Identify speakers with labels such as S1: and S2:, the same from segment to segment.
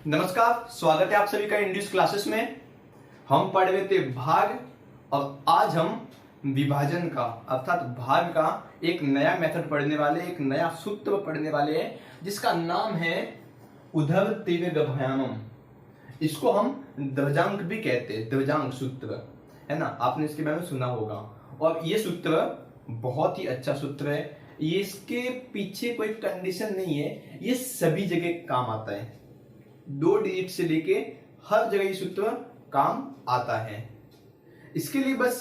S1: नमस्कार, स्वागत है आप सभी का इंग्लिश क्लासेस में। हम पढ़ रहे थे भाग और आज हम विभाजन का अर्थात भाग का एक नया मेथड पढ़ने वाले, एक नया सूत्र पढ़ने वाले हैं जिसका नाम है उधर तीव्र भयानम। इसको हम ध्वजांक भी कहते हैं, ध्वजांक सूत्र है ना, आपने इसके बारे में सुना होगा। और ये सूत्र बहुत ही अच्छा सूत्र है, ये इसके पीछे कोई कंडीशन नहीं है, ये सभी जगह काम आता है। 2 डिजिट से लेके हर जगह ये सूत्र काम आता है। इसके लिए बस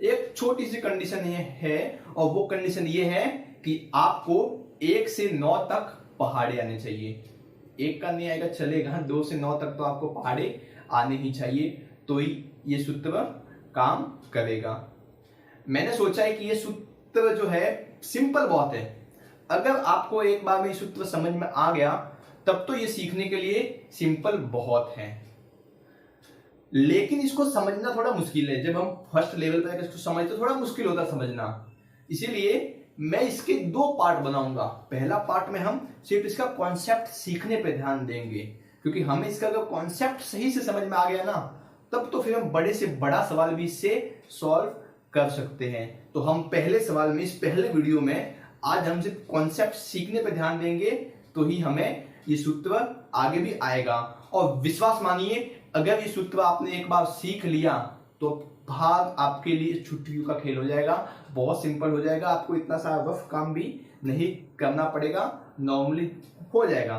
S1: एक छोटी सी कंडीशन ये है और वो कंडीशन ये है कि आपको 1 से 9 तक पहाड़े आने चाहिए। 1 का नहीं आएगा चलेगा, 2 से 9 तक तो आपको पहाड़े आने ही चाहिए, तो ही ये सूत्र काम करेगा। मैंने सोचा है कि ये सूत्र जो है सिंपल बहुत है। अगर आपको एक बार में ये सूत्र समझ में आ गया तब तो ये सीखने के लिए सिंपल बहुत है, लेकिन इसको समझना थोड़ा मुश्किल है। जब हम फर्स्ट लेवल पर इसको समझते थोड़ा मुश्किल होता है समझना। इसीलिए मैं इसके 2 पार्ट बनाऊंगा। पहला पार्ट में हम सिर्फ इसका कॉन्सेप्ट सीखने पे ध्यान देंगे, क्योंकि हमें इसका अगर कॉन्सेप्ट सही से समझ में आ गया ना तब तो फिर हम बड़े से बड़ा सवाल भी इससे सॉल्व कर सकते हैं। तो हम पहले सवाल में, इस पहले वीडियो में आज हम सिर्फ कॉन्सेप्ट सीखने पे ध्यान देंगे, तो ही हमें ये सूत्र आगे भी आएगा। और विश्वास मानिए, अगर ये सूत्र आपने एक बार सीख लिया तो भाग आपके लिए छुट्टियों का खेल हो जाएगा, बहुत सिंपल हो जाएगा। आपको इतना सारा रफ काम भी नहीं करना पड़ेगा, नॉर्मली हो जाएगा।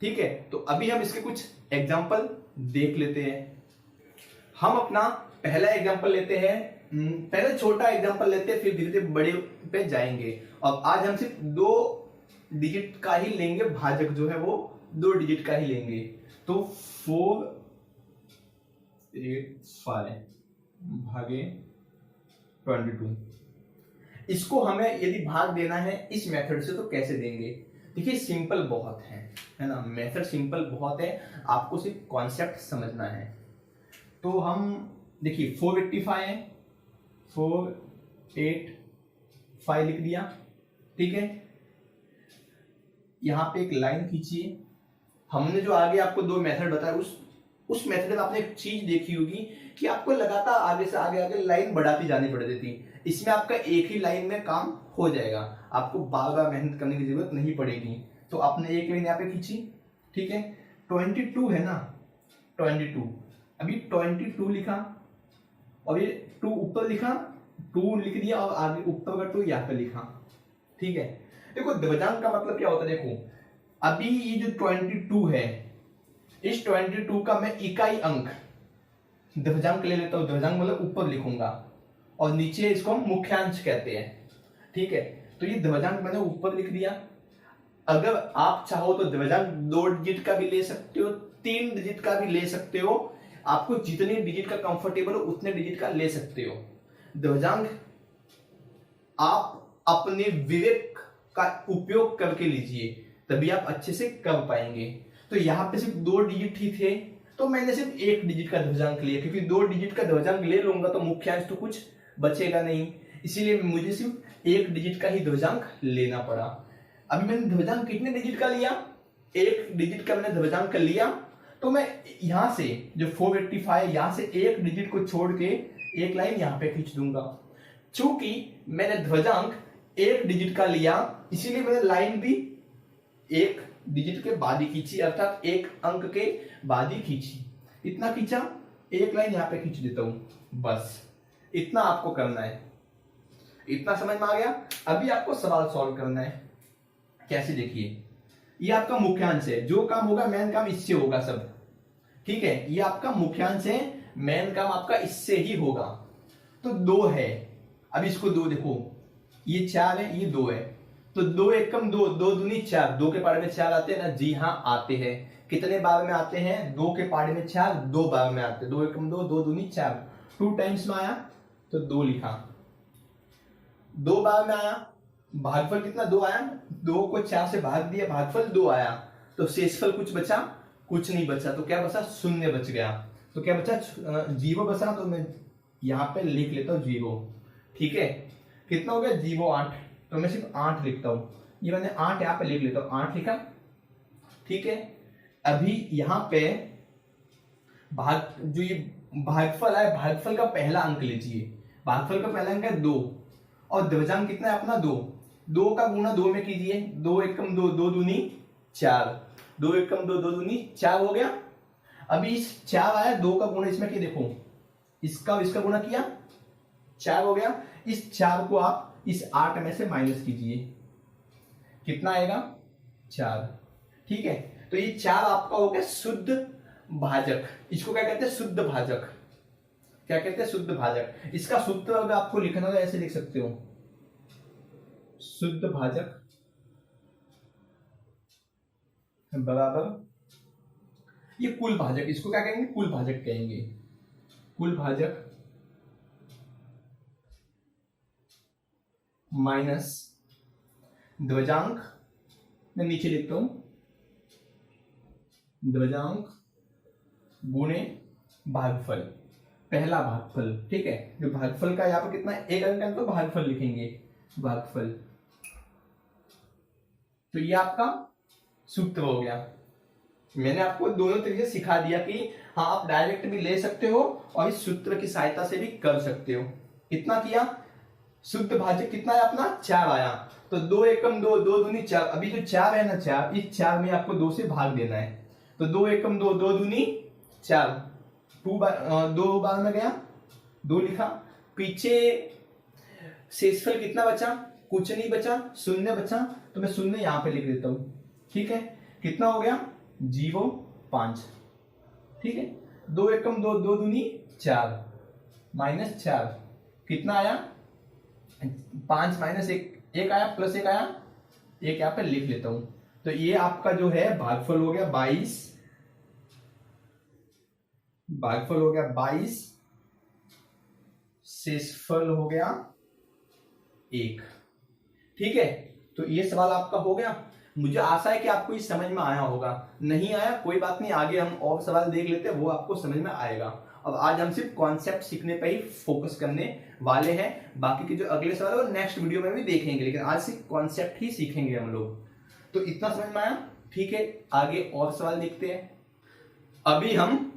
S1: ठीक है, तो अभी हम इसके कुछ एग्जाम्पल देख लेते हैं। हम अपना पहला एग्जाम्पल लेते हैं, पहले छोटा एग्जाम्पल लेते हैं, फिर धीरे धीरे बड़े पे जाएंगे। और आज हम सिर्फ 2 डिजिट का ही लेंगे, भाजक जो है वो 2 डिजिट का ही लेंगे। तो 4 8 5 भागे 22। इसको हमें यदि भाग देना है इस मेथड से तो कैसे देंगे? देखिए सिंपल बहुत है ना, मेथड सिंपल बहुत है, आपको सिर्फ कॉन्सेप्ट समझना है। तो हम देखिए 485 है, 4 8 5 लिख दिया। ठीक है, यहां पे एक लाइन खींचिए। हमने जो आगे आपको 2 मेथड बताया उस मेथड में आपने एक चीज देखी होगी कि आपको लगातार आगे से आगे लाइन बढ़ाती जानी पड़ती थी। इसमें आपका एक ही लाइन में काम हो जाएगा, आपको बार बार मेहनत करने की जरूरत नहीं पड़ेगी। तो आपने एक लाइन यहाँ पे खींची। ठीक है, 22 है ना, 22 अभी 22 लिखा और ये 2 ऊपर लिखा, 2 लिख दिया और आगे ऊपर का 2 यहाँ पे लिखा। ठीक है, देखो ध्वजांक का मतलब क्या होता है। देखो अभी ये जो 22 है, इस 22 का मैं इकाई अंक ध्वजांक ले लेता हूं। ध्वजांक मतलब ऊपर लिखूंगा और नीचे इसको हम मुख्यांश कहते हैं। ठीक है, तो ये ध्वजांक मैंने ऊपर लिख दिया। अगर आप चाहो तो ध्वजांक 2 डिजिट का भी ले सकते हो, 3 डिजिट का भी ले सकते हो, आपको जितने डिजिट का कंफर्टेबल हो उतने डिजिट का ले सकते हो। ध्वजांक आप अपने विवेक का उपयोग करके लीजिए, तभी आप अच्छे से कर पाएंगे। तो यहाँ पे सिर्फ 2 डिजिट ही थे, तो मैंने सिर्फ 1 डिजिट का ध्वजांक लिया, क्योंकि 2 डिजिट का ध्वजांक ले लूंगा तो मुख्यांश तो कुछ बचेगा नहीं, इसीलिए मुझे सिर्फ 1 डिजिट का ही ध्वजांक लेना पड़ा। अभी मैंने ध्वजांक कितने डिजिट का लिया? 1 डिजिट का मैंने ध्वजांक लिया। तो मैं यहां से जो 485 यहां से 1 डिजिट को छोड़ के एक लाइन यहां पे खींच दूंगा। चूंकि मैंने ध्वजांक 1 डिजिट का लिया, इसीलिए मैंने लाइन भी 1 डिजिट के बाद ही खींची, अर्थात 1 अंक के बाद ही खींची। इतना खींचा, एक लाइन यहां पे खींच देता हूं, बस इतना आपको करना है। इतना समझ में आ गया? अभी आपको सवाल सॉल्व करना है। कैसे? देखिए ये आपका मुख्यांश है, जो काम होगा मेन काम इससे होगा सब। ठीक है, ये आपका मुख्यांश है, मेन काम आपका इससे ही होगा। तो 2 है, अब इसको 2 देखो, ये 4 है, ये 2 है, तो 2 1 कम 2, 2 दूनी 4, 2 के पहाड़े में 4 आते हैं ना? जी हाँ आते हैं। कितने बार में आते हैं? 2 के पहाड़े में 4 2 बार में आते हैं। 2 1 कम 2, 2 दूनी 4, 2 टाइम्स में आया तो 2 लिखा। 2 बार में आया, भागफल कितना? 2 आया, 2 को 4 से भाग दिया, भागफल 2 आया, तो शेषफल कुछ बचा? कुछ नहीं बचा। तो क्या बचा? 0 बच गया। तो क्या बचा? 0 बचा। तो मैं यहाँ पे लिख लेता हूँ 0। ठीक है, कितना हो गया? 0 8, तो मैं सिर्फ 8 लिखता हूं। ये मैंने 8 यहाँ पे लिख लेता हूं, 8 लिखा। ठीक है, अभी यहाँ पे जो ये भागफल है, भागफल का पहला अंक लीजिए। भागफल का पहला अंक है 2 और द्रव्यांक कितना है अपना 2। 2 का गुणा 2 में कीजिए। 2 एकम 2, 2 दूनी 4, 2 एकम 2, 2 दूनी 4 हो गया। अभी इस 4 आया, 2 का गुणा इसमें किया, देखो इसका और इसका गुणा किया, 4 हो गया। इस 4 को आप इस 8 में से माइनस कीजिए, कितना आएगा 4। ठीक है, तो ये 4 आपका हो गया शुद्ध भाजक। इसको क्या कहते हैं, शुद्ध भाजक। क्या कहते हैं, शुद्ध भाजक। इसका सूत्र अगर आपको लिखना हो तो ऐसे लिख सकते हो, शुद्ध भाजक बराबर ये कुल भाजक। इसको क्या कहेंगे, कुल भाजक कहेंगे। कुल भाजक माइनस ध्वजांक, मैं नीचे लिखता हूं, ध्वजांक गुणे भागफल, पहला भागफल। ठीक है, जो भागफल का यहाँ पर कितना है, 1 अंक है तो भागफल लिखेंगे, भागफल। तो ये आपका सूत्र हो गया। मैंने आपको दोनों तरीके से सिखा दिया कि हाँ आप डायरेक्ट भी ले सकते हो और इस सूत्र की सहायता से भी कर सकते हो। कितना किया, शुद्ध भाजक कितना है अपना 4 आया, तो 2 एकम 2, 2 दूनी 4। अभी जो 4 है ना 4, इस 4 में आपको 2 से भाग देना है। तो 2 एकम 2, 2 दूनी 4, 2 बार में गया, 2 लिखा। पीछे शेषफल कितना बचा, कुछ नहीं बचा, 0 बचा, तो मैं 0 यहां पे लिख देता हूं। ठीक है, कितना हो गया 0.5। ठीक है, 2 एकम 2, 2 दूनी 4, माइनस 4 कितना आया 5 माइनस 1 आया, प्लस 1 आया, 1 यहाँ पे लिख लेता हूं। तो ये आपका जो है भागफल हो गया 22, भागफल हो गया 22, शेषफल हो गया 1। ठीक है, तो ये सवाल आपका हो गया। मुझे आशा है कि आपको ये समझ में आया होगा। नहीं आया कोई बात नहीं, आगे हम और सवाल देख लेते हैं, वो आपको समझ में आएगा। अब आज हम सिर्फ कॉन्सेप्ट सीखने पे ही फोकस करने वाले हैं। बाकी के जो अगले सवाल है वो नेक्स्ट वीडियो में भी देखेंगे, लेकिन आज सिर्फ कॉन्सेप्ट ही सीखेंगे हम लोग। तो इतना समझ में आया। ठीक है, आगे और सवाल देखते हैं। अभी हम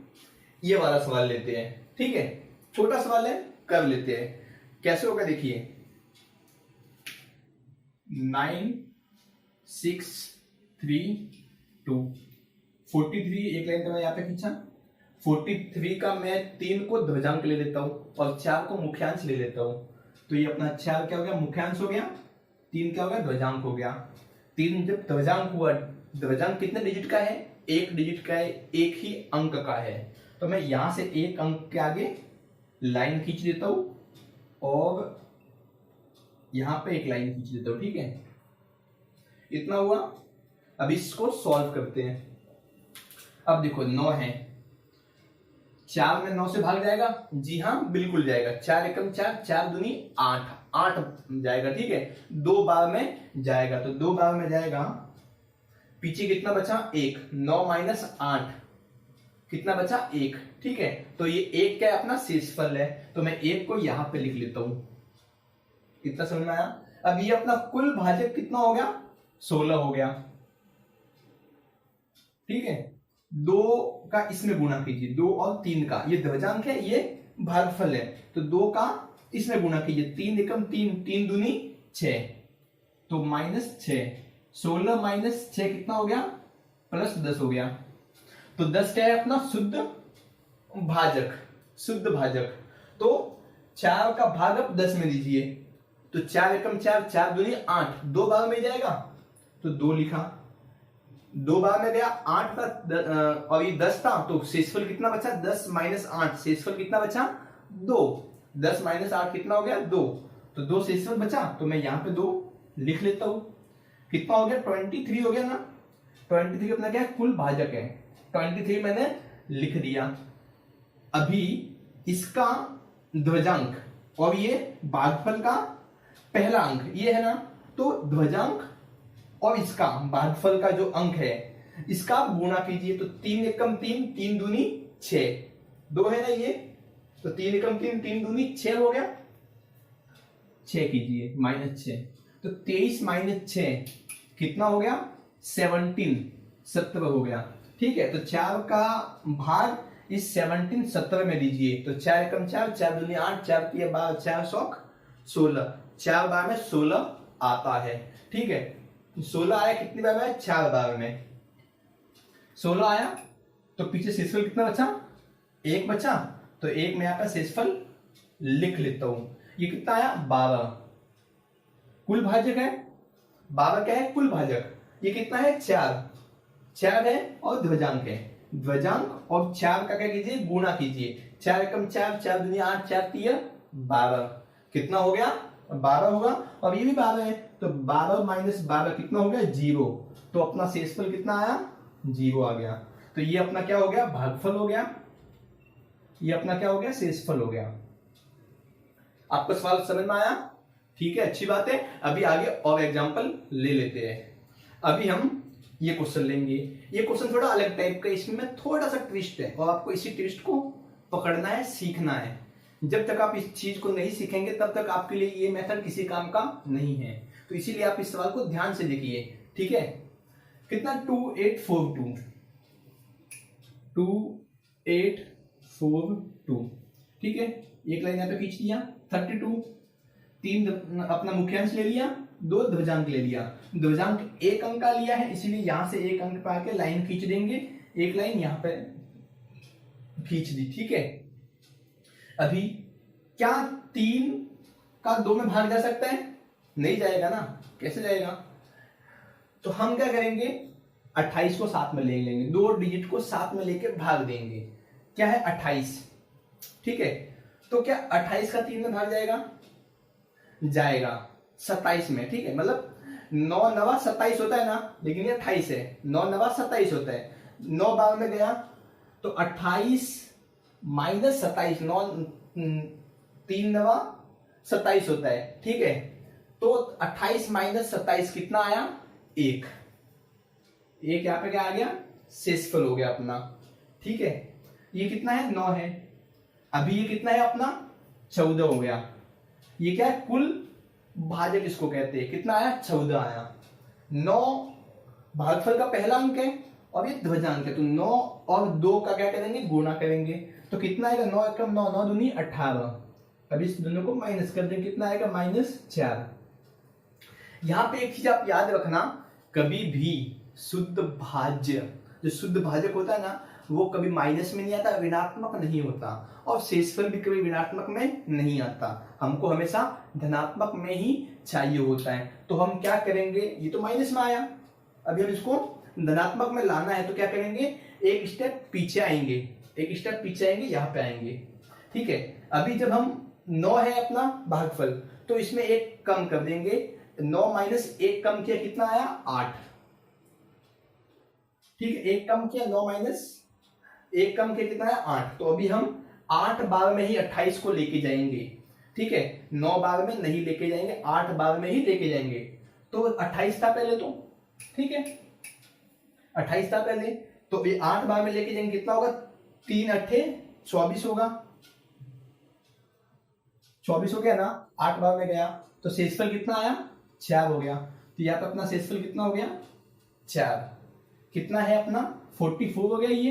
S1: ये वाला सवाल लेते हैं। ठीक है, छोटा सवाल है, कर लेते हैं। कैसे होगा देखिए, 9 6 3 2 43, एक लाइन का मैं यहाँ पे खींचा। 43 का मैं 3 को ध्वजांक ले लेता हूं और 4 को मुख्यांश ले लेता हूं। तो ये अपना 4 क्या हो गया, मुख्यांश हो गया, 3 क्या हो गया, ध्वजांक हो गया। 3 जब ध्वजांक हुआ, ध्वजांक कितने डिजिट का है, 1 डिजिट का है, 1 ही अंक का है। तो मैं यहां से 1 अंक के आगे लाइन खींच देता हूं और यहां पे 1 लाइन खींच देता हूं। ठीक है, इतना हुआ। अब इसको सॉल्व करते हैं। अब देखो 9 है, 4 में 9 से भाग जाएगा, जी हाँ बिल्कुल जाएगा। 4 एकम 4, 4 दूनी 8, 8 जाएगा। ठीक है, 2 बार में जाएगा, तो 2 बार में जाएगा। पीछे कितना बचा, 1, 9 माइनस 8 कितना बचा, 1। ठीक है, तो ये 1 क्या है, अपना शेषफल है, तो मैं 1 को यहां पे लिख लेता हूं। कितना समझ में आया। अब ये अपना कुल भाजक कितना हो गया, 16 हो गया। ठीक है, 2 का इसमें गुणा कीजिए, 2 और 3 का, ये ध्वजांक है, ये भागफल है, तो 2 का इसमें गुणा कीजिए। 3 एकम 3, 3 दूनी 6, तो माइनस 6, 16 माइनस 6 कितना हो गया, प्लस 10 हो गया। तो 10 क्या है अपना शुद्ध भाजक, शुद्ध भाजक। तो 4 का भाग अब 10 में दीजिए, तो 4 एकम 4, 4 दूनी 8, 2 बार में जाएगा, तो 2 लिखा, 2 बार में गया, 8 का और ये 10 था, तो शेषफल कितना बचा, 10 माइनस 8, शेषफल कितना बचा 2, 10 माइनस 8 कितना हो गया 2, तो 2 शेषफल बचा, तो मैं यहां पे 2 लिख लेता हूं। कितना हो गया, 23 हो गया ना। 23 अपना क्या है, कुल भाजक है, 23 मैंने लिख दिया। अभी इसका ध्वजांक और ये भागफल का पहला अंक ये है ना, तो ध्वजांक और इसका भागफल का जो अंक है इसका गुणा कीजिए। तो 3 एकम 3, 3 दूनी 6, 2 है ना ये, तो 3 एकम 3, 3 दूनी 6 हो गया। 6 कीजिए माइनस 6, तो 23 माइनस 6 कितना हो गया, 17 हो गया। ठीक है, तो 4 का भाग इस 17 17 में दीजिए, तो 4 एकम 4, 4 दूनी 8, 4 तिया 12, 4 सौक 16, 4 बार में 16 आता है। ठीक है, 16 आया कितनी बार में? 4 बार में 16 आया, तो पीछे शेषफल कितना बचा? 1 बचा, तो 1 में यहाँ पर शेषफल लिख लेता हूं। ये कितना आया? 12। कुल भाजक है 12, क्या है? कुल भाजक। ये कितना है? 4 है और ध्वजांक है, ध्वजांक और 4 का क्या कीजिए? गुणा कीजिए। 4 एकम 4, 4 दूनी 8, 4 तिया 12, कितना हो गया? 12 होगा। और ये भी 12 है, तो 12 माइनस 12 कितना हो गया? 0। तो अपना शेषफल कितना आया? 0 आ गया। तो ये अपना क्या हो गया? भागफल हो गया। ये अपना क्या हो गया? शेषफल हो गया। आपको सवाल समझ में आया? ठीक है, अच्छी बात है। अभी आगे और एग्जांपल ले लेते हैं। अभी हम ये क्वेश्चन लेंगे। ये क्वेश्चन थोड़ा अलग टाइप का, इसमें थोड़ा सा ट्विस्ट है और आपको इसी ट्विस्ट को पकड़ना है, सीखना है। जब तक आप इस चीज को नहीं सीखेंगे तब तक आपके लिए ये मेथड किसी काम का नहीं है। तो इसीलिए आप इस सवाल को ध्यान से देखिए। ठीक है, कितना? 2842, 2842। ठीक है, एक लाइन यहाँ पे खींच दिया। 32, 3 अपना मुख्यांश ले लिया, 2 ध्वजांक ले लिया। ध्वजांक 1 अंक का लिया है, इसीलिए यहां से 1 अंक पे आके लाइन खींच देंगे। एक लाइन यहां पे खींच दी। ठीक है, अभी क्या 3 का 2 में भाग जा सकता है? नहीं जाएगा ना। कैसे जाएगा? तो हम क्या करेंगे? 28 को साथ में ले लेंगे, 2 डिजिट को साथ में लेके भाग देंगे। क्या है? 28। ठीक है, तो क्या 28 का 3 में भाग जाएगा? जाएगा 27 में। ठीक है, मतलब 9 नवा 27 होता है ना, लेकिन ये 28 है। 9 नवा 27 होता है, 9 बार में गया तो 28 माइनस 27, 9 3 नवा 27 होता है। ठीक है, तो 28 माइनस 27 कितना आया? 1। यहाँ पे क्या आ गया? शेषफल हो गया अपना। ठीक है, ये कितना है? 9 है। अभी ये कितना है अपना? 14 हो गया। ये क्या है? कुल भाजक इसको कहते हैं। कितना आया? 14 आया। 9 भागफल का पहला अंक है और ये ध्वजांक है, तो 9 और 2 का क्या करेंगे? गुणा करेंगे। तो कितना आएगा? 9 एकम 9, 9 दूनी 18। अब इस दोनों को माइनस कर देंगे, कितना आएगा? -4। यहां पे एक चीज आप याद रखना, कभी भी शुद्ध भाज्य, जो शुद्ध भाजक होता है ना, वो कभी माइनस में नहीं आता, ऋणात्मक नहीं होता, और शेषफल भी कभी ऋणात्मक में नहीं आता। हमको हमेशा धनात्मक में ही चाहिए होता है। तो हम क्या करेंगे? ये तो माइनस में आया, अभी हम इसको धनात्मक में लाना है, तो क्या करेंगे? एक स्टेप पीछे आएंगे, यहाँ पे आएंगे। ठीक है, अभी जब हम 9 है अपना भागफल, तो इसमें 1 कम कर देंगे। 9 माइनस 1 कम किया, कितना आया? 8। ठीक है, 1 कम किया, 9 माइनस 1 कम किया, कितना है? 8। तो अभी हम 8 बार में ही 28 को लेके जाएंगे। ठीक है, 9 बार में नहीं लेके जाएंगे, 8 बार में ही लेके जाएंगे। तो 28 था पहले, तो ठीक है 28 था पहले, तो ये 8 बार में लेके जाएंगे, कितना होगा? 3 8 24 होगा। 24 हो गया ना, 8 बार में गया, तो शेषफल कितना आया? 4 हो गया। तो यहाँ पे अपना शेषफल कितना हो गया? 4। कितना है अपना? 44 हो गया। ये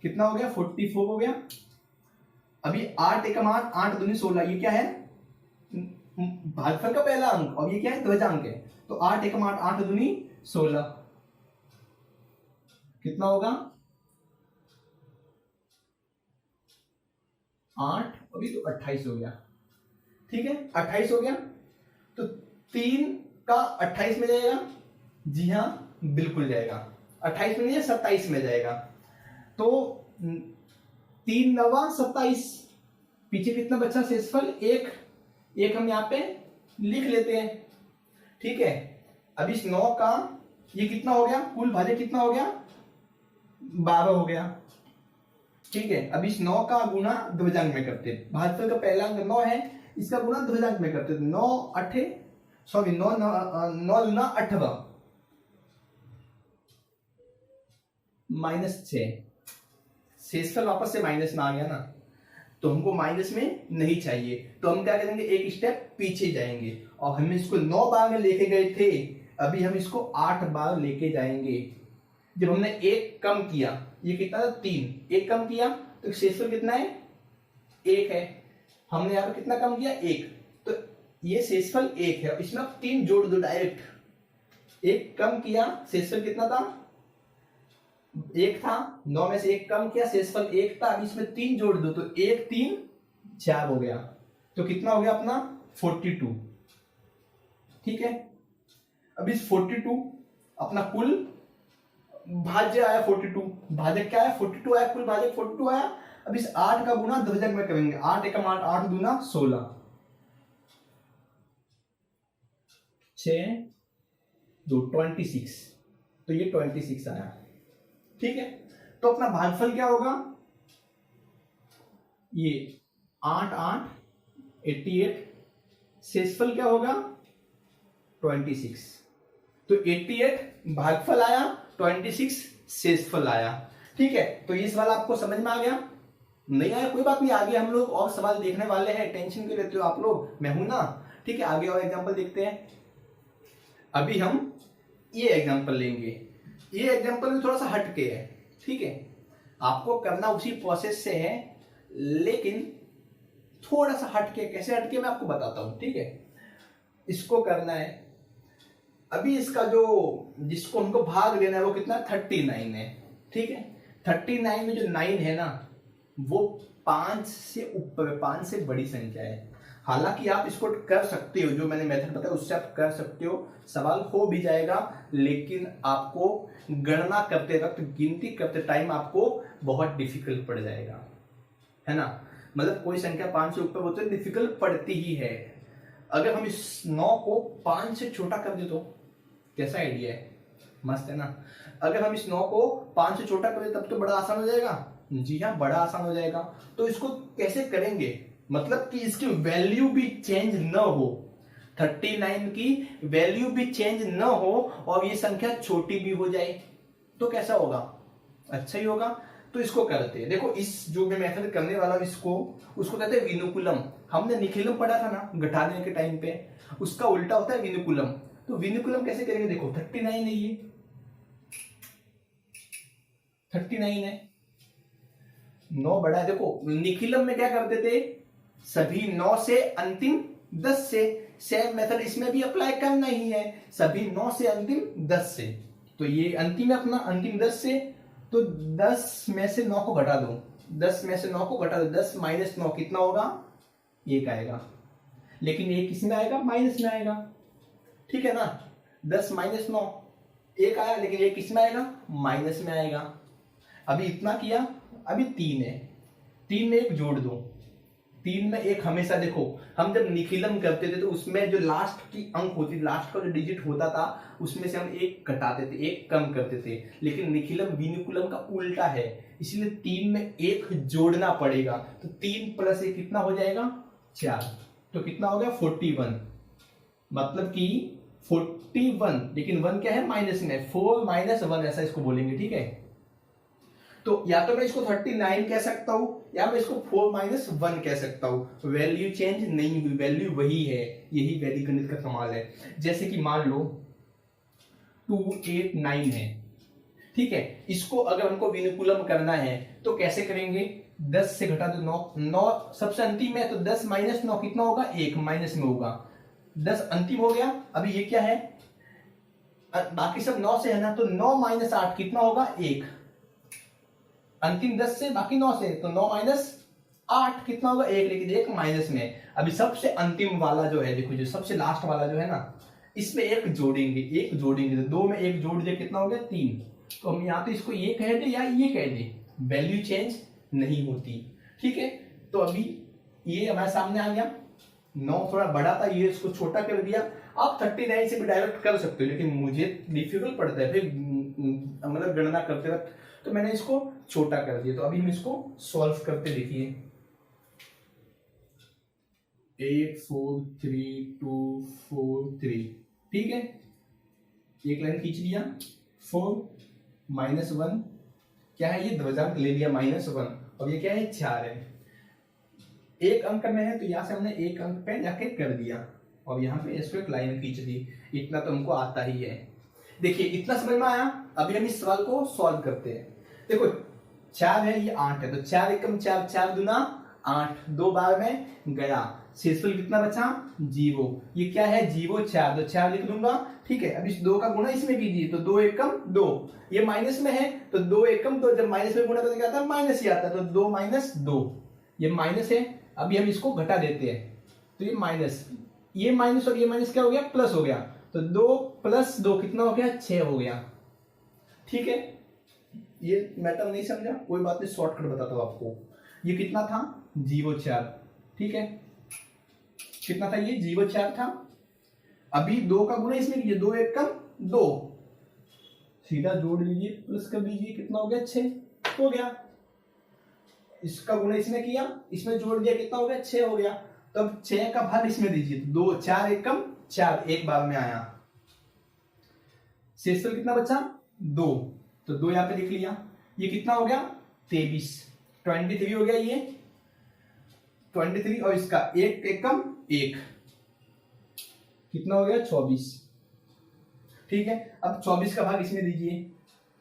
S1: कितना हो गया? 44 हो गया। अभी 8 एकम 8, 8 दूनी 16, ये क्या है? भागफल का पहला अंक, और ये क्या है? ध्वजांक है। तो 8 एकम 8, 8 दूनी 16, कितना होगा? 8, अभी तो 28 हो गया। ठीक है, 28 हो गया। तो 3 का 28 में जाएगा? जी हाँ, बिल्कुल जाएगा। 28 में नहीं, 27 में जाएगा। तो 3 नवा 27, पीछे कितना बचा शेषफल? 1 हम यहाँ पे लिख लेते हैं। ठीक है, अब इस 9 का ये कितना हो गया? कुल भाजक कितना हो गया? 12 हो गया। ठीक है, अब इस 9 का गुणा ध्वजांक में करते हैं। भाजफल का पहला अंक 9 है, इसका गुणा ध्वजांक में करते हैं। 9 8 सॉरी 9 9 गुना 18 -6, शेषफल वापस से माइनस में आ गया ना, तो हमको माइनस में नहीं चाहिए। तो हम क्या करेंगे? एक स्टेप पीछे जाएंगे, और हम इसको 9 बार में लेके गए थे, अभी हम इसको 8 बार लेके जाएंगे। जब हमने एक कम किया, ये कितना था 3, एक कम किया तो शेषफल कितना है 1 है। हमने यहाँ पे कितना कम किया 1, तो ये शेषफल 1 है। इसमें आप 3 जोड़ दो डायरेक्ट, एक कम किया शेषफल कितना था 1 था, 9 में से 1 कम किया शेषफल 1 था, अब इसमें 3 जोड़ दो तो 1 3 4 हो गया, तो कितना हो गया अपना 42। ठीक है, अब इस 42 अपना कुल भाज्य आया 42, भाजक क्या आया 42 आया, कुल भाजक 42 आया। अब इस 8 का गुना ध्वजक में करेंगे, 8 एकम 8, 8 दूना 16, 6 2 26, तो ये 26 आया। ठीक है, तो अपना भागफल क्या होगा, ये 8 8 88, शेषफल क्या होगा 26, तो 88 भागफल आया, 26 शेषफल आया। ठीक है, तो ये सवाल आपको समझ में आ गया? नहीं आया कोई बात नहीं, आगे हम लोग और सवाल देखने वाले हैं, टेंशन क्यों लेते हो आप लोग, मैं हूं ना। ठीक है, आगे और एग्जांपल देखते हैं। अभी हम ये एग्जांपल लेंगे, ये एग्जांपल भी थोड़ा सा हटके है। ठीक है, आपको करना उसी प्रोसेस से है, लेकिन थोड़ा सा हटके, कैसे हटके मैं आपको बताता हूं। ठीक है, इसको करना है, अभी इसका जो जिसको हमको भाग लेना है वो कितना 39 है। ठीक है, 39 में जो 9 है ना वो 5 से ऊपर, 5 से बड़ी संख्या है। हालांकि आप इसको कर सकते हो, जो मैंने मेथड बताया उससे आप कर सकते हो, सवाल हो भी जाएगा, लेकिन आपको गणना करते वक्त, गिनती करते टाइम आपको बहुत डिफिकल्ट पड़ जाएगा, है ना। मतलब कोई संख्या 5 से ऊपर हो तो डिफिकल्ट पड़ती ही है। अगर हम इस 9 को 5 से छोटा कर दे तो कैसा आइडिया है, मस्त है ना। अगर हम इस 9 को 5 से छोटा करें तब तो बड़ा आसान हो जाएगा। जी हाँ, बड़ा आसान हो जाएगा। तो इसको कैसे करेंगे, मतलब कि इसकी वैल्यू भी चेंज न हो, 39 की वैल्यू भी चेंज न हो और ये संख्या छोटी भी हो जाए, तो कैसा होगा, अच्छा ही होगा। तो इसको करते हैं, देखो इस जो मैं मेथड करने वाला हूं इसको, उसको कहते हैं विनुकुलम। हमने निखिलम पढ़ा था ना घटाने के टाइम पे, उसका उल्टा होता है विनुकुलम। तो विनुकुलम कैसे करेंगे, देखो 39 है, ये 39 है, 9 बड़ा है। देखो निखिलम में क्या करते थे, सभी 9 से अंतिम 10 से, सेम मेथड इसमें भी अप्लाई करना ही है, सभी 9 से अंतिम 10 से। तो ये अंतिम है अपना, अंतिम 10 से, तो 10 में से 9 को घटा दो, 10 में से 9 को घटा दो, 10 माइनस 9 कितना होगा 1 आएगा, लेकिन ये किस में आएगा, माइनस में आएगा। ठीक है ना, 10 माइनस 9 1 आया, लेकिन ये किस में आएगा, माइनस में आएगा। अभी इतना किया, अभी 3 है, 3 में 1 जोड़ दो, 3 में 1 हमेशा, देखो हम जब निखिलम करते थे तो उसमें जो लास्ट की अंक होती, लास्ट का जो डिजिट होता था उसमें से हम 1 घटाते थे, 1 कम करते थे, लेकिन निखिलम विनुकुलम का उल्टा है, इसलिए 3 में 1 जोड़ना पड़ेगा। तो 3 प्लस 1 कितना हो जाएगा 4, तो कितना हो गया 41, मतलब कि 41, लेकिन 1 क्या है माइनस में, 4 माइनस 1 ऐसा इसको बोलेंगे। ठीक है, तो या तो मैं इसको 39 कह सकता हूं, या मैं इसको 4 माइनस 1 कह सकता हूं, वैल्यू चेंज नहीं हुई, वैल्यू वही है, यही वैदिक गणित का कमाल है। जैसे कि मान लो 289 है, ठीक है, इसको अगर हमको विनुकुलम करना है तो कैसे करेंगे, 10 से घटा दो 9, 9 सबसे अंतिम है, तो 10 माइनस 9 कितना होगा 1, माइनस में होगा, 10 अंतिम हो गया। अभी ये क्या है, बाकी सब 9 से है ना, तो 9 माइनस 8 कितना होगा 1, अंतिम 10 से बाकी 9 से, तो 9 माइनस 8 कितना होगा 1, लेकिन 1 माइनस में। अभी सबसे अंतिम वाला जो है, देखो जो सबसे लास्ट वाला जो है ना, इसमें 1 जोड़ेंगे, 1 जोड़ेंगे, तो 2 में 1 जोड़ दिया कितना हो गया 3, तो हम यहाँ तो इसको ये कह दे या ये कह दे, वैल्यू चेंज नहीं होती। ठीक है, तो अभी ये हमारे सामने आ गया, 9 थोड़ा बड़ा था, ये इसको छोटा कर दिया। आप 39 से भी डायरेक्ट कर सकते हो, लेकिन मुझे डिफिकल्ट पड़ता है फिर मतलब गणना करते वक्त, तो मैंने इसको छोटा कर दिया। तो अभी हम इसको सॉल्व करते, देखिए 8 4 3 2 4 3, ठीक है, एक लाइन खींच लिया, 4 माइनस 1 क्या है, ये ध्वजांक ले लिया -1, और ये क्या है 4 है, एक अंक में है तो यहां से हमने एक अंक पे जाके कर दिया, और यहाँ पे इसको एक लाइन खींच दी, इतना तो हमको आता ही है। देखिए इतना समझ में आया, अभी हम इस सवाल को सॉल्व करते हैं। देखो 4 है, ये 8 है, तो 4 एकम 4, 4 दूना 8, 2 बार में गया, शेषफल कितना बचा 0। ये क्या है 0 4, तो 4 लिख लूंगा। ठीक है, अब इस 2 का गुणा इसमें कीजिए, तो 2 एकम 2, ये माइनस में है तो 2 एकम 2, जब माइनस में गुणा करने क्या आता है माइनस ही आता है, तो 2 माइनस 2, ये माइनस है। अभी हम इसको घटा देते हैं, तो ये माइनस, ये माइनस और ये माइनस क्या हो गया प्लस हो गया, तो 2 प्लस 2 कितना हो गया 6 हो गया। ठीक है, ये मैटर नहीं समझा, कोई बात नहीं, शॉर्टकट बताता हूं आपको। ये कितना था 0 4, ठीक है, कितना था ये 0 4 था। अभी 2 का गुणा इसमें कीजिए, 2 एकम 2, सीधा जोड़ लीजिए, प्लस कर दीजिए, कितना हो गया 6 हो गया। इसका गुणा इसमें किया, इसमें जोड़ दिया, कितना हो गया 6 हो गया। तो अब 6 का भाग इसमें दीजिए, तो 2 4 एकम 4, एक बार में आया। शेषफल कितना बचा 2, तो 2 यहां पे लिख लिया। ये कितना हो गया 23, 23 हो गया ये 23, और इसका 1 एकम 1 कितना हो गया 24। ठीक है, अब 24 का भाग इसमें दीजिए,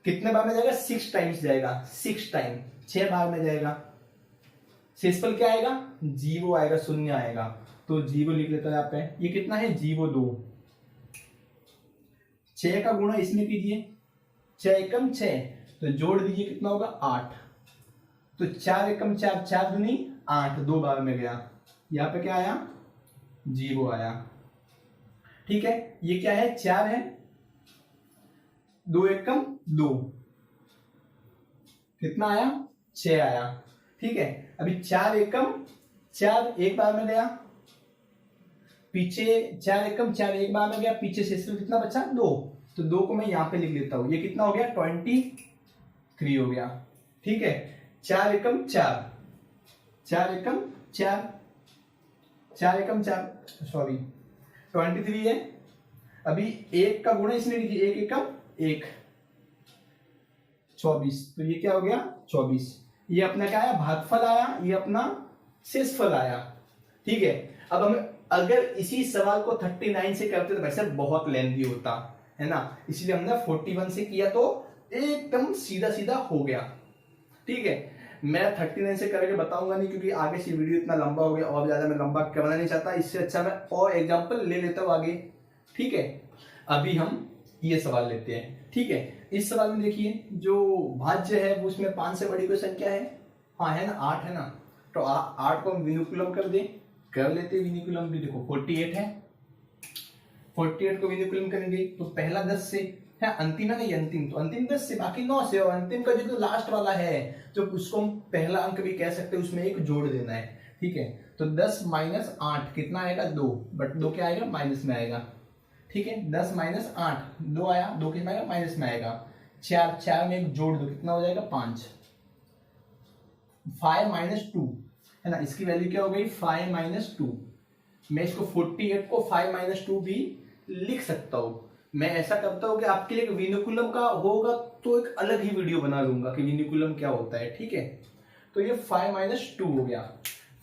S1: कितने बार में जाएगा 6 टाइम्स जाएगा, 6 टाइम 6 बार में जाएगा। शेषफल क्या आएगा 0 आएगा, 0 आएगा, तो 0 लिख लेता है यहाँ पे। ये कितना है 0 2, 6 का गुणा इसमें कीजिए, 6 एकम 6, तो जोड़ दीजिए, कितना होगा 8, तो 4 एकम 4, 4 दूनी 8, 2 बार में गया, यहाँ पे क्या आया 0 आया। ठीक है, ये क्या है 4 है, 2 एकम 2, कितना आया 6 आया। ठीक है, अभी 4 एकम 4 एक बार में गया, पीछे 4 एकम 4 एक बार में गया, पीछे शेषफल कितना बचा 2, तो 2 को मैं यहां पे लिख लेता हूं, ये कितना हो गया 23 हो गया। ठीक है, 4 एकम 4, 4 एकम 4, 4 एकम 4 सॉरी 23 है। अभी 1 का गुणा इसमें कीजिए, 1 एकम 1 24, तो ये क्या हो गया 24। ये अपना क्या आया भागफल आया, ये अपना शेषफल आया। ठीक है, अब हम अगर इसी सवाल को 39 से करते तो वैसे बहुत लेंथी होता है ना, इसलिए हमने 41 से किया तो एकदम सीधा सीधा हो गया। ठीक है, मैं 39 से करके बताऊंगा नहीं, क्योंकि आगे से वीडियो इतना लंबा हो गया, और ज्यादा मैं लंबा करना नहीं चाहता, इससे अच्छा मैं और एग्जांपल ले लेता हूं आगे। ठीक है, अभी हम ये सवाल लेते हैं। ठीक है, इस सवाल में देखिए जो भाज्य है वो उसमें 5 से बड़ी कोई संख्या है, हाँ है ना 8 है ना, तो 8 को हम विनुकुलम कर दें, कर लेते विनुकुलम भी। देखो 48 है, 48 को विनुकुलम करेंगे तो पहला 10 से है, अंतिम है ना ये अंतिम, तो अंतिम 10 से, बाकी 9 से, और अंतिम का जो लास्ट वाला है जो उसको हम पहला अंक भी कह सकते हैं, उसमें एक जोड़ देना है। ठीक है, तो 10 माइनस 8 कितना आएगा 2, बट 2 क्या आएगा माइनस में आएगा। ठीक है, 10 माइनस 8 2 आया, 2 कितना आएगा माइनस में आएगा। 4 4 में एक जोड़ दो, कितना हो जाएगा 5। 5 माइनस 2 है ना, इसकी वैल्यू क्या हो गई 5 माइनस 2। मैं इसको 48 को 5 माइनस 2 भी लिख सकता हूं। मैं ऐसा करता हूं कि आपके लिए विनुकुलम का होगा तो एक अलग ही वीडियो बना लूंगा कि विनुकुलम क्या होता है। ठीक है, तो ये 5 माइनस 2 हो गया,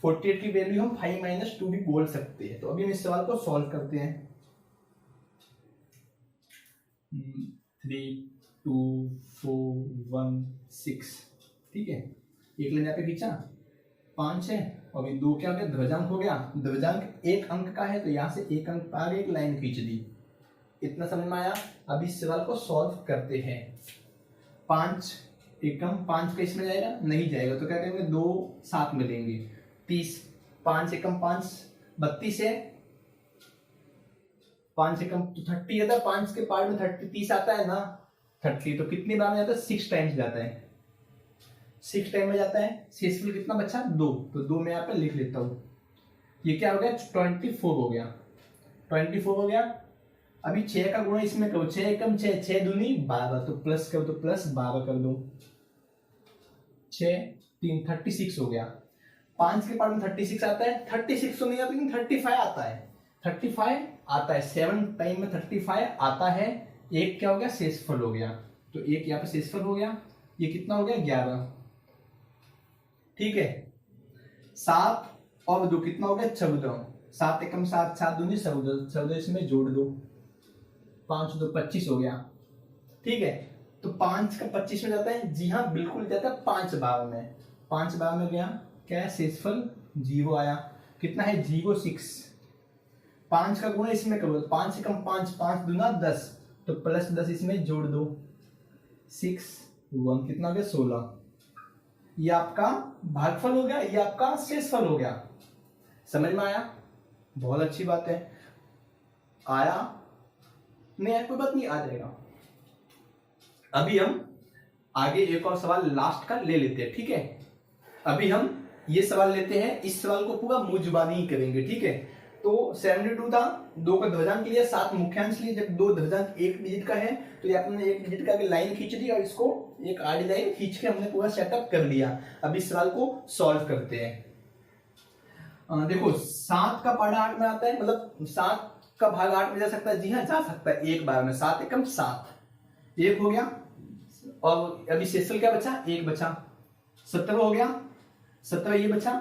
S1: 48 की वैल्यू हम 5 माइनस 2 भी बोल सकते हैं। तो अभी हम इस सवाल को सॉल्व करते हैं। 3 2 4 1 6, ठीक है, एक लाइन यहाँ पे खींचा, 5 है, और अभी 2 क्या हो गया ध्वजांक हो गया, ध्वजांक 1 अंक का है तो यहाँ से 1 अंक आगे एक लाइन खींच दी। इतना समझ में आया। अभी इस सवाल को सॉल्व करते हैं। 5 एकम 5 का इसमें जाएगा नहीं जाएगा, तो क्या करेंगे 2 साथ में लेंगे, 30, 5 एकम 5 32 है, 5 एकम तो 30 है, 5 के पार्ट में 30 आता है ना 30, तो कितनी बार में जाता है 6 टाइम्स जाता है, 6 टाइम में जाता है। शेषफल कितना बचा 2, तो 2 मैं यहाँ पे लिख लेता हूं। ये क्या हो गया 24 हो गया, 24 हो गया। अभी 6 का गुणा इसमें करो, 6 एकम 6, 6 दूनी 12, तो प्लस करो तो प्लस 12 कर दो, 6 3 36 हो गया। 5 के पार्ट में 36 आता है, 36 तो नहीं आता लेकिन 35 आता है, 35 आता है, 7 टाइम में 35 आता है। एक क्या हो गया शेषफल हो गया, तो एक यहाँ पे शेषफल हो गया। ये कितना हो गया 11, ठीक है। 7 और 2 कितना हो गया 14, 7 एकम 7, 7 दूनी 14, 14 इसमें जोड़ दो, 5 2 25 हो गया, ठीक है। तो 5 का 25 में जाता है, जी हाँ बिल्कुल जाता है 5 बार में, 5 बार में गया, क्या है शेषफल 0 आया, कितना है 0,6, 5 का गुणा इसमें करो, 5 से कम 5, 5 दूना 10, तो प्लस 10 इसमें जोड़ दो, 6 1 कितना हो गया 16, ये आपका भागफल हो गया, ये आपका शेषफल हो गया। समझ में आया? बहुत अच्छी बात है। आया नहीं आया कोई बात नहीं, आ जाएगा। अभी हम आगे एक और सवाल लास्ट का ले लेते हैं, ठीक है। अभी हम ये सवाल लेते हैं, इस सवाल को पूरा मुंह जुबानी ही करेंगे, ठीक है। तो 72 था, 2 का ध्वजांक लिया, 7 मुख्यांश लिए, जब 2 ध्वजांक 1 डिजिट का है तो ये आपने 1 डिजिट का लाइन खींच दी और इसको एक आड़ी लाइन खींच के हमने पूरा सेटअप कर लिया। अब इस सवाल को सॉल्व करते हैं। देखो 7 का पढ़ा 8 में आता है, मतलब 7 का भाग 8 में जा सकता है, जी हाँ जा सकता है एक बार में, 7 एकम 7, 1 हो गया, और अभी शेषफल क्या बचा, 1 बचा, 17 हो गया, 17 ये बचा,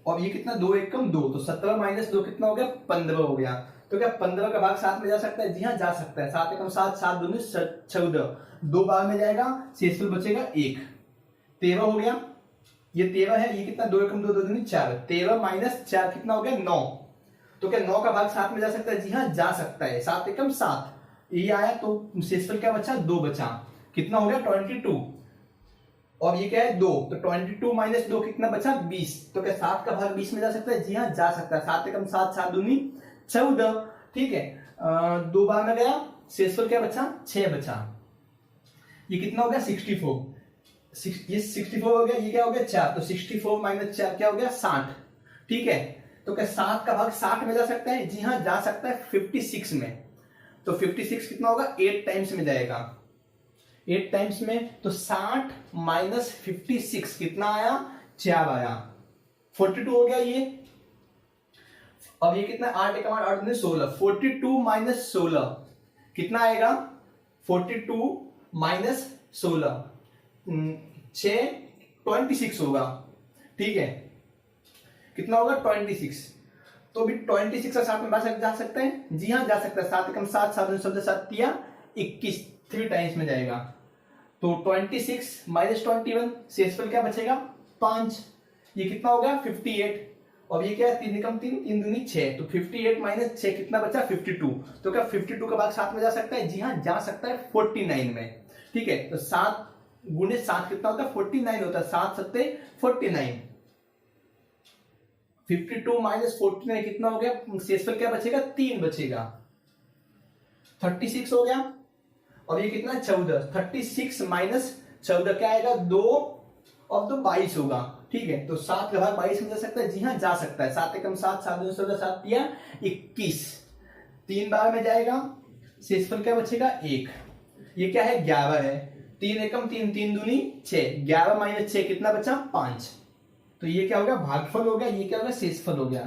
S1: और ये कितना 2 एकम 2, तो 17 माइनस 2 कितना हो गया 15 हो गया। तो क्या 15 का भाग 7 में जा सकता है, जी हाँ जा सकता है, 7 एकम 7, 7 दूनी 14, 2 बार में जाएगा, शेषफल बचेगा 1, 13 हो गया, ये 13 है, ये कितना 2 एकम 2, 2 दूनी 4, 13 माइनस 4 कितना हो गया 9, तो क्या 9 का भाग 7 में जा सकता है, जी हाँ जा सकता है, 7 एकम 7, ये आया, तो शेषफल क्या बचा 2 बचा, कितना हो गया 22, और ये क्या है 2, तो 22 माइनस 2 कितना बचा 20, तो क्या 7 का भाग 20 में जा सकता है, जी हाँ जा सकता है, 7 एकम 7, 7 दूनी 14, ठीक है, 2 बार में गया, शेषफल क्या बचा 6 बचा, ये कितना हो गया 64, ये 64 हो गया, ये क्या हो गया 4, तो 64 माइनस 4 क्या हो गया 60, ठीक है। तो क्या 7 का भाग 60 में जा सकता है, जी हाँ जा सकता है 56 में, तो 56 कितना होगा 8 टाइम्स में जाएगा, 8 टाइम्स में, तो 60 माइनस 56 कितना आया 4 आया, 42 हो गया ये। अब ये कितना 8 एकम 8, 8 दूनी 16, 42 माइनस 16 कितना आएगा, 42 माइनस 16 6 26 होगा, ठीक है, कितना होगा 26, तो भी 26 का 7 में जा सकता है, जी हाँ जा सकता है, 7 एकम 7, 7 दूनी 7 दिया 21, 3 टाइम्स में जाएगा, तो 26 माइनस 21, शेषफल क्या बचेगा 5, ये कितना हो गया 58, और ये क्या है 3 एकम 3, 3 दूनी 6, तो 58 माइनस 6 कितना बचा 52, तो क्या 52 का भाग 7 में जा सकता है, जी हाँ जा सकता है 49 में, ठीक है। तो 7 गुणे 7 कितना होता है 49 होता है, 7 सत्ते 49, 52 माइनस 49 कितना हो गया, शेषफल क्या बचेगा 3 बचेगा, 36 हो गया, और ये कितना 14, 36 माइनस 14 क्या आएगा 2 और 2 22 होगा, ठीक है। तो 7 का भाग 22 में जा सकता है, जी हाँ जा सकता है, 7 एकम 7, 7 दूनी 16, 7 दिया 21, 3 बार में जाएगा, शेषफल क्या बचेगा 1, ये क्या है 11 है, 3 एकम 3, 3 दूनी 6, 11 माइनस 6 कितना बचा 5, तो ये क्या हो गया भागफल हो गया, ये क्या हो गया शेषफल हो गया।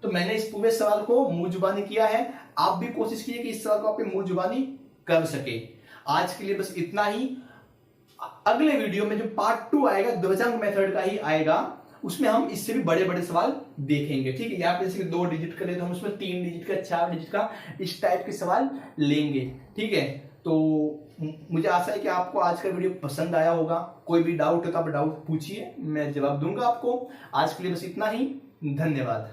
S1: तो मैंने इस पूरे सवाल को मुंह जुबानी किया है, आप भी कोशिश कीजिए कि इस सवाल को आप मुंह जुबानी कर सके। आज के लिए बस इतना ही, अगले वीडियो में जो पार्ट 2 आएगा ध्वजांक मेथड का ही आएगा, उसमें हम इससे भी बड़े बड़े सवाल देखेंगे, ठीक है। यहाँ पे जैसे 2 डिजिट का ले तो हम उसमें 3 डिजिट का 4 डिजिट का इस टाइप के सवाल लेंगे, ठीक है। तो मुझे आशा है कि आपको आज का वीडियो पसंद आया होगा, कोई भी डाउट हो तो आप डाउट पूछिए, मैं जवाब दूंगा आपको। आज के लिए बस इतना ही, धन्यवाद।